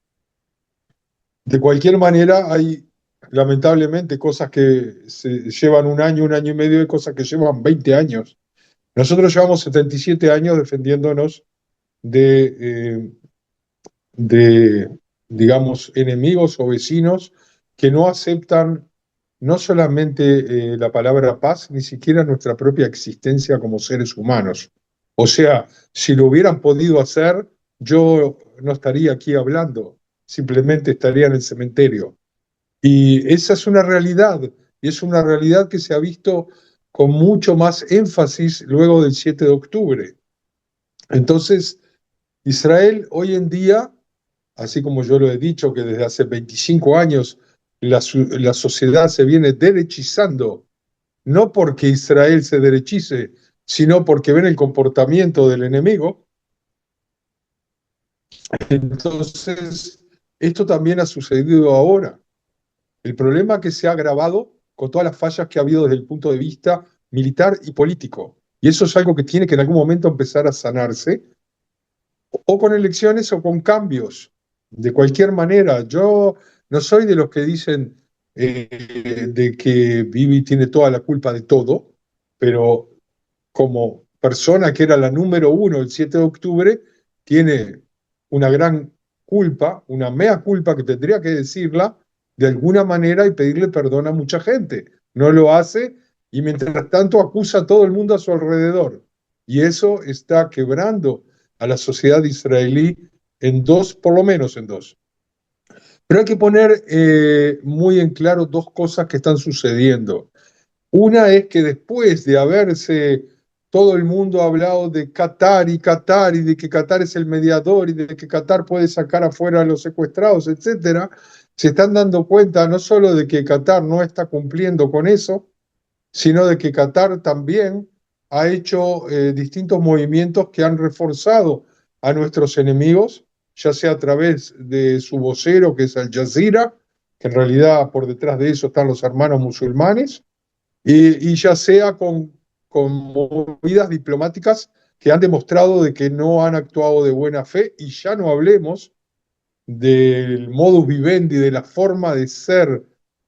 De cualquier manera, hay lamentablemente cosas que se llevan un año y medio, y cosas que llevan 20 años. Nosotros llevamos 77 años defendiéndonos de, de, digamos, enemigos o vecinos que no aceptan no solamente la palabra paz, ni siquiera nuestra propia existencia como seres humanos. O sea, si lo hubieran podido hacer, yo no estaría aquí hablando, simplemente estaría en el cementerio. Y esa es una realidad, y es una realidad que se ha visto con mucho más énfasis luego del 7 de octubre. Entonces, Israel hoy en día, así como yo lo he dicho, que desde hace 25 años la sociedad se viene derechizando, no porque Israel se derechice, sino porque ven el comportamiento del enemigo. Entonces, esto también ha sucedido ahora. El problema que se ha agravado con todas las fallas que ha habido desde el punto de vista militar y político. Y eso es algo que tiene que en algún momento empezar a sanarse, o con elecciones o con cambios. De cualquier manera, yo no soy de los que dicen de que Bibi tiene toda la culpa de todo, pero como persona que era la número uno el 7 de octubre, tiene una gran culpa, una mea culpa que tendría que decirla de alguna manera y pedirle perdón a mucha gente. No lo hace y mientras tanto acusa a todo el mundo a su alrededor. Y eso está quebrando a la sociedad israelí en dos, por lo menos en dos. Pero hay que poner muy en claro dos cosas que están sucediendo. Una es que después de haberse todo el mundo hablado de Qatar y de que Qatar es el mediador y de que Qatar puede sacar afuera a los secuestrados, etcétera, se están dando cuenta no solo de que Qatar no está cumpliendo con eso, sino de que Qatar también ha hecho distintos movimientos que han reforzado a nuestros enemigos, ya sea a través de su vocero, que es Al Jazeera, que en realidad por detrás de eso están los hermanos musulmanes, y ya sea con movidas diplomáticas que han demostrado de que no han actuado de buena fe, y ya no hablemos del modus vivendi, de la forma de ser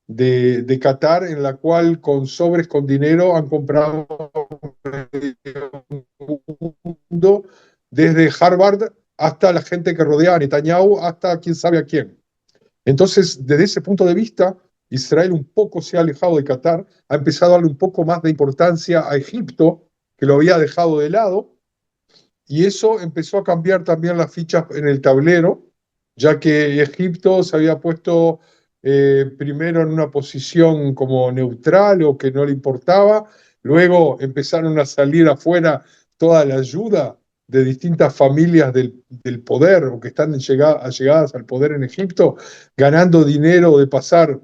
de Qatar, en la cual con sobres con dinero han comprado mundo, desde Harvard hasta la gente que rodea a Netanyahu, hasta quién sabe a quién. Entonces, desde ese punto de vista, Israel un poco se ha alejado de Qatar, ha empezado a darle un poco más de importancia a Egipto, que lo había dejado de lado, y eso empezó a cambiar también las fichas en el tablero, ya que Egipto se había puesto primero en una posición como neutral o que no le importaba, luego empezaron a salir afuera toda la ayuda de distintas familias del poder o que están allegadas al poder en Egipto, ganando dinero de pasar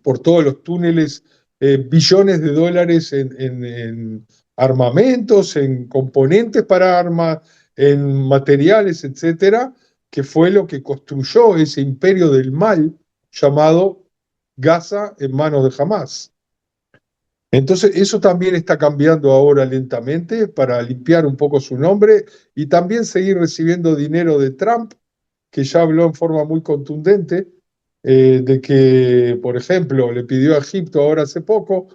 por todos los túneles billones de dólares en armamentos, en componentes para armas, en materiales, etcétera, que fue lo que construyó ese imperio del mal llamado Gaza en manos de Hamás. Entonces, eso también está cambiando ahora lentamente para limpiar un poco su nombre y también seguir recibiendo dinero de Trump, que ya habló en forma muy contundente de que, por ejemplo, le pidió a Egipto ahora hace poco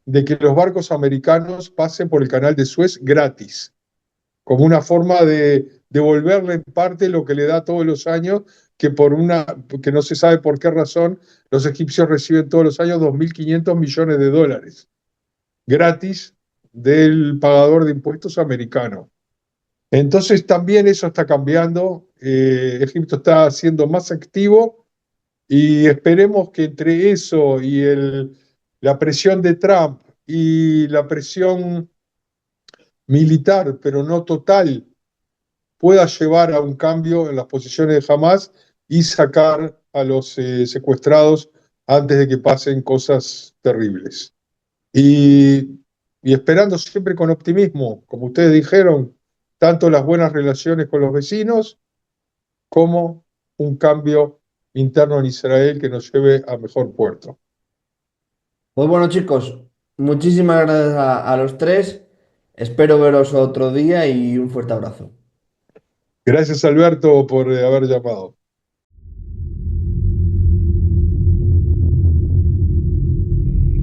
de que los barcos americanos pasen por el canal de Suez gratis, como una forma de devolverle en parte lo que le da todos los años, que no se sabe por qué razón, los egipcios reciben todos los años 2.500 millones de dólares gratis del pagador de impuestos americano. Entonces también eso está cambiando, Egipto está siendo más activo y esperemos que entre eso y la presión de Trump y la presión militar, pero no total, pueda llevar a un cambio en las posiciones de Hamas y sacar a los secuestrados antes de que pasen cosas terribles. Y esperando siempre con optimismo, como ustedes dijeron, tanto las buenas relaciones con los vecinos como un cambio interno en Israel que nos lleve a mejor puerto. Pues bueno, chicos, muchísimas gracias a los tres. Espero veros otro día y un fuerte abrazo. Gracias, Alberto, por haber llamado.